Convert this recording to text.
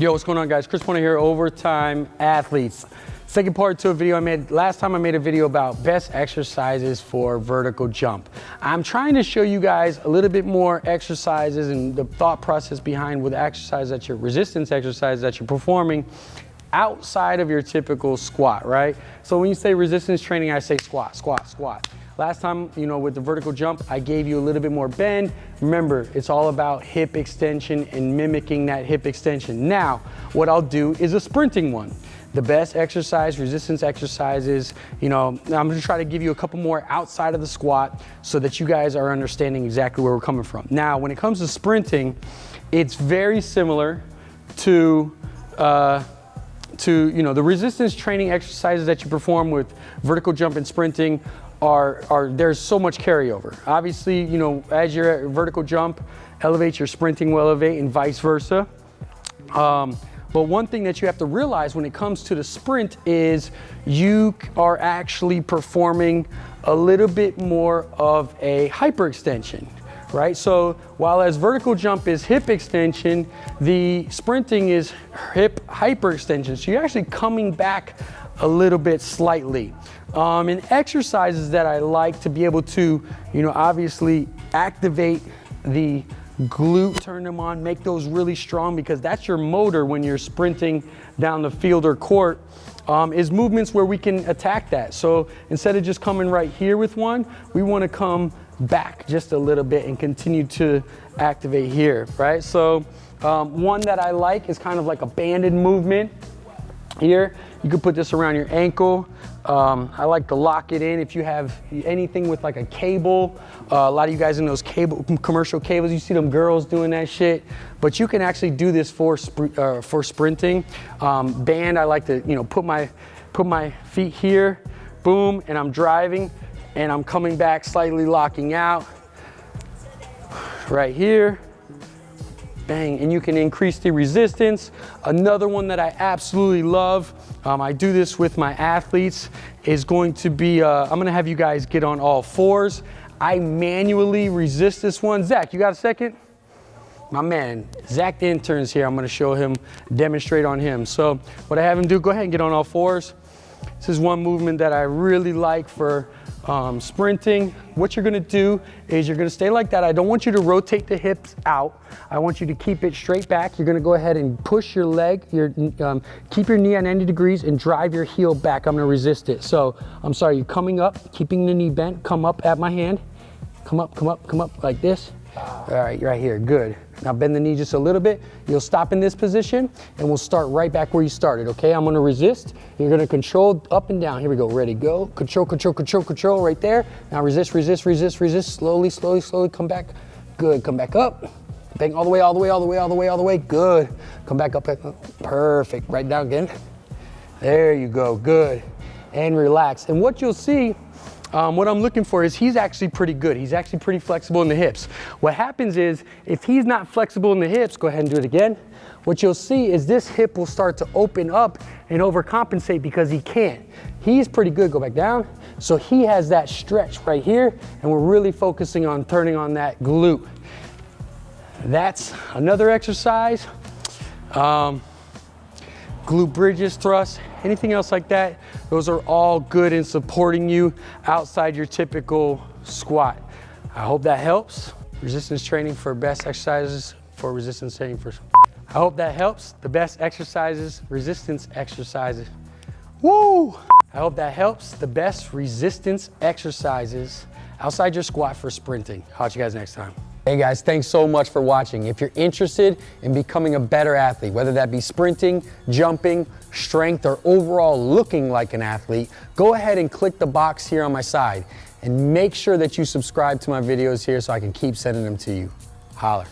Yo, what's going on, guys? Chris Pointer here, Overtime Athletes. Second part to a video I made. Last time I made a video about best exercises for vertical jump. I'm trying to show you guys a little bit more exercises and the thought process behind with resistance exercise that you're performing outside of your typical squat, right? So when you say resistance training, I say squat, squat, squat. Last time, with the vertical jump, I gave you a little bit more bend. Remember, it's all about hip extension and mimicking that hip extension. Now, what I'll do is a sprinting one. The best exercise, resistance exercises, I'm gonna try to give you a couple more outside of the squat so that you guys are understanding exactly where we're coming from. Now, when it comes to sprinting, it's very similar to the resistance training exercises that you perform with vertical jump and sprinting there's so much carryover. Obviously, as you're at vertical jump, elevate, your sprinting will elevate and vice versa. But one thing that you have to realize when it comes to the sprint is you are actually performing a little bit more of a hyperextension, right? So while as vertical jump is hip extension, the sprinting is hip hyperextension. So you're actually coming back a little bit slightly. And exercises that I like to be able to, obviously activate the glute, turn them on, make those really strong, because that's your motor when you're sprinting down the field or court, is movements where we can attack that. So instead of just coming right here with one, we want to come back just a little bit and continue to activate here, right? So one that I like is kind of like a banded movement here. You could put this around your ankle. I like to lock it in. If you have anything with like a cable, a lot of you guys in those commercial cables, you see them girls doing that shit, but you can actually do this for sprinting. Band, I like to put my feet here, boom, and I'm driving and I'm coming back slightly, locking out right here. Bang, and you can increase the resistance. Another one that I absolutely love, I do this with my athletes, is going to be, I'm gonna have you guys get on all fours. I manually resist this one. Zach, you got a second? My man, Zach the intern's here. I'm gonna show him, demonstrate on him. So what I have him do, go ahead and get on all fours. This is one movement that I really like for sprinting. What you're gonna do is you're gonna stay like that. I don't want you to rotate the hips out. I want you to keep it straight back. You're gonna go ahead and push your leg, keep your knee at 90 degrees and drive your heel back. I'm gonna resist it. So, I'm sorry, you're coming up, keeping the knee bent, come up at my hand. Come up, come up, come up like this. All right, right here, good. Now bend the knee just a little bit. You'll stop in this position and we'll start right back where you started, okay? I'm gonna resist. You're gonna control up and down. Here we go, ready, go. Control, control, control, control right there. Now resist, resist, resist, resist. Slowly, slowly, slowly come back. Good, come back up. Bang all the way, all the way, all the way, all the way, all the way. Good. Come back up, perfect. Right down again. There you go, good. And relax. And what you'll see, what I'm looking for is he's actually pretty good. He's actually pretty flexible in the hips. What happens is if he's not flexible in the hips, go ahead and do it again. What you'll see is this hip will start to open up and overcompensate because he can't. He's pretty good, go back down. So he has that stretch right here and we're really focusing on turning on that glute. That's another exercise. Glute bridges, thrusts, anything else like that, those are all good in supporting you outside your typical squat. I hope that helps. Resistance training for best exercises for resistance training for. I hope that helps. The best exercises, resistance exercises. Woo! I hope that helps. The best resistance exercises outside your squat for sprinting. I'll catch you guys next time. Hey guys, thanks so much for watching. If you're interested in becoming a better athlete, whether that be sprinting, jumping, strength, or overall looking like an athlete, go ahead and click the box here on my side and make sure that you subscribe to my videos here so I can keep sending them to you. Holler.